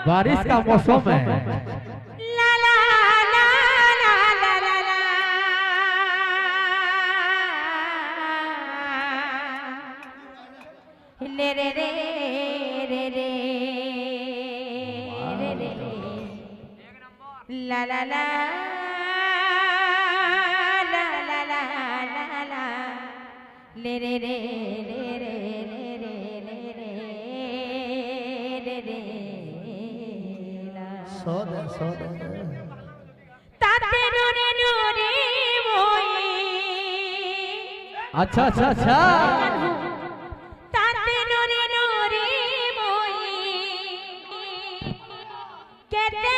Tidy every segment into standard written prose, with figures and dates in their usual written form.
बारिश का मौसम है। ला ला ला ला ला ला ला। ले रे रे रे रे रे रे ला ला ला ला ला ला ला ला ले रे रे रे रे रे रे रे रे रे सोदा सोदा ताते नूरे नूरे मोई। अच्छा अच्छा अच्छा ताते नूरे नूरे मोई कहते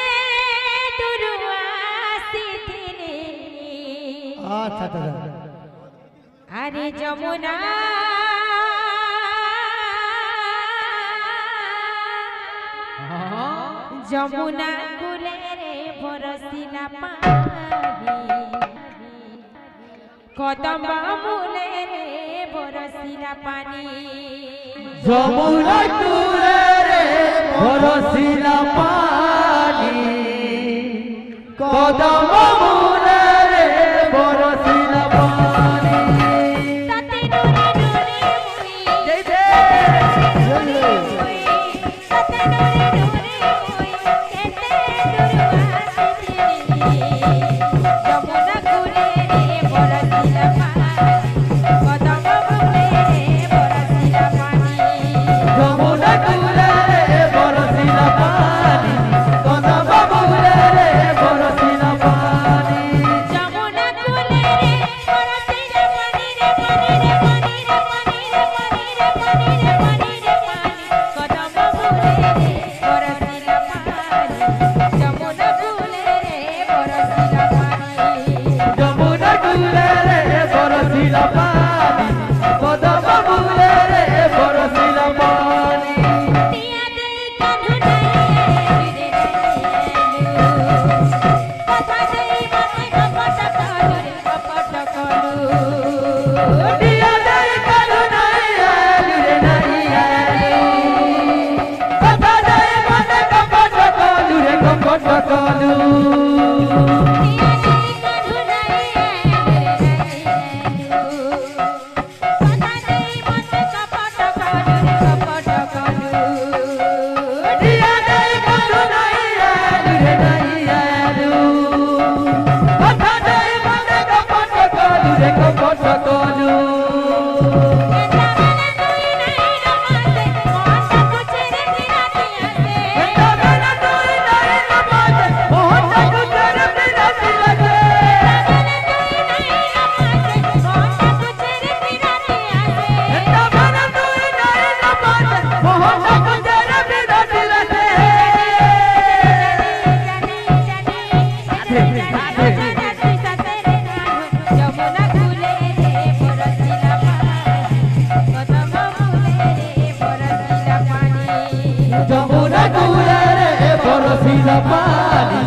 दुरुआसी थी। अच्छा अच्छा अरे जमुना जमुना कुले रे बरसिला पानी कदम मूले रे बरसिला पानी। जमुना कुले रे बरसिला पानी कदम मूले रे बरसिला पानी। ताते नूरे नूरे मोई जय जय ताते नूरे नूरे मोई कहते दुरुआसी थी। जमुना कुले रे बरसिला पानी कदम मूले रे बरसिला पानी। जमुना कुले रे बरसिला पानी कदम मूले रे बरसिला पानी। जमुना कुले रे बरसिला पानी रे पानी रे पानी रे पानी रे पानी रे पानी रे पानी रे पानी कदम मूले रे बरसिला पानी। जमुना कुले रे बरसिला पानी जमुना कुले रे बरसिला पानी कदम मूले रे बरसिला पानी। टिया दे कान्हू नहीं रे कथा दे मते कपट करू रे कपट करू। दिया दे कालू नहीं आलू रे नहीं आलू कथा दे मते कपट कालू रे कपट कालू। दिया दे कालू नहीं आलू रे नहीं आलू कथा दे मते कपट कालू रे कपट कालू। जमुना कुले रे बरसिला पानी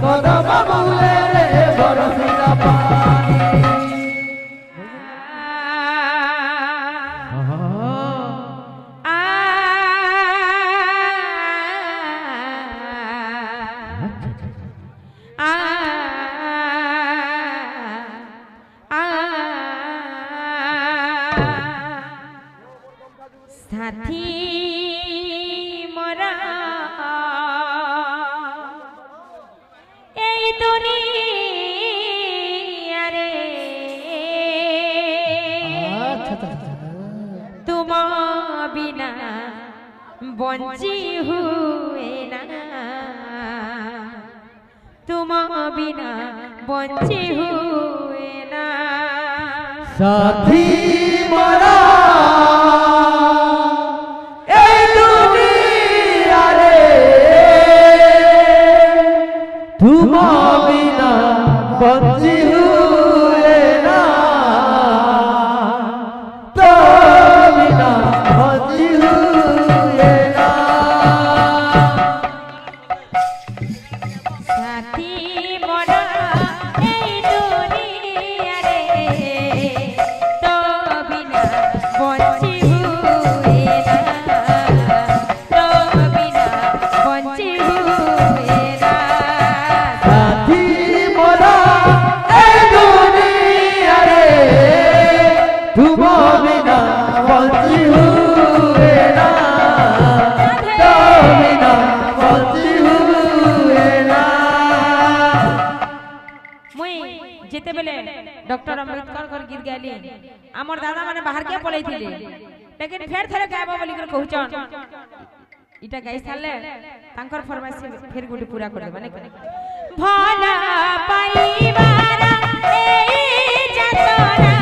कदम मूले रे बरसिला पानी। साथी मोरा এই দুনিয়া রে तुम बिना बंची हुए ना तुम बिना बंची हुए ना। साथी मोरा এই দুনিয়া রে तुम बिना बंची हुए ना तो बिना बंची हुए ना। साथी मोरा এই দুনিয়া রে তো বিনা डॉक्टर अम्बेडकर कर गीत गाली हमर दादा माने बाहर के पलै थिले लेकिन फेर थरे गायबा बोली कर कहउचन इटा गाई साले तांकर फरमाइश फेर गुडी पूरा कर देबा ने भला पाइबारा एई जतना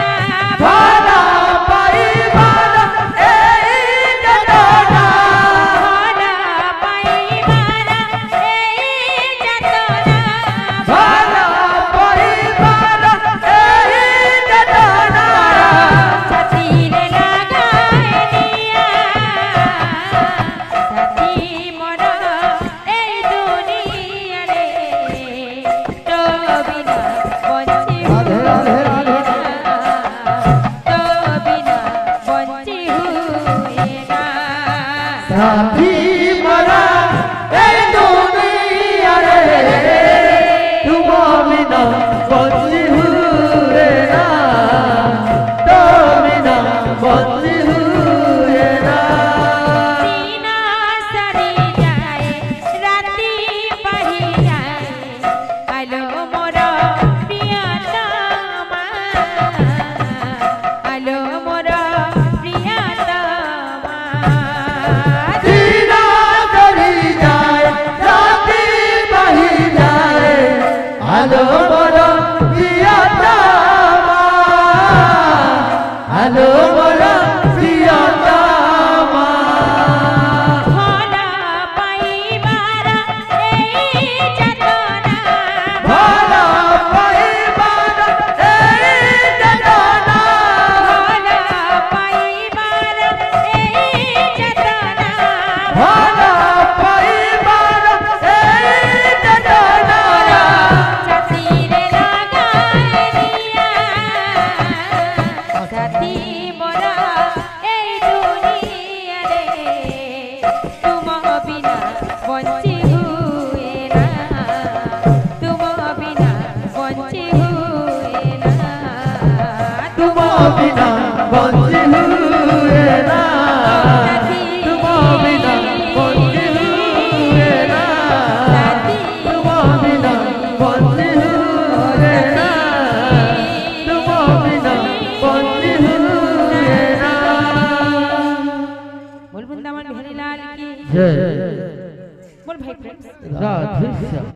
भला पाइबारा एई जतना भला पाइबारा एई जतना भला पाइबारा एई जतना छातीरे लगाए दिया साथी मोर এই দুনিয়া রে তো বিনা বঞ্চি राधे राधे राधे तो बिना बंची हुए ना साथी मरा ए दुनिया रे तुम बिना बंची हुए ना तो बिना बंची हुए ना सीना सरी जाए राती पही जाए आलो मोर प्रियतमा आलो मोर प्रियतमा दीना करी जाए राती बही जाए आलो मोरा प्रियतमा आलो मोरा प्रियतमा भला पाइबारा एई जतना भला पाइबारा एई जतना भला पाइबारा एई जतना भला पाइबारा एई जतना छातीरे लगाए दिया साथी मोरा এই দুনিয়া রে तुम बिना बंची हुए ना तुम बिना बंची हुए ना तुम बिना बंची हुए ना तुम बिना बंची हुए ना तुम बिना बंची हुए ना तुम बिना बंची हुए ना बोल वृंदावन बिहारी लाल की जय बोल भाई फ्रेंड्स राधे श्याम।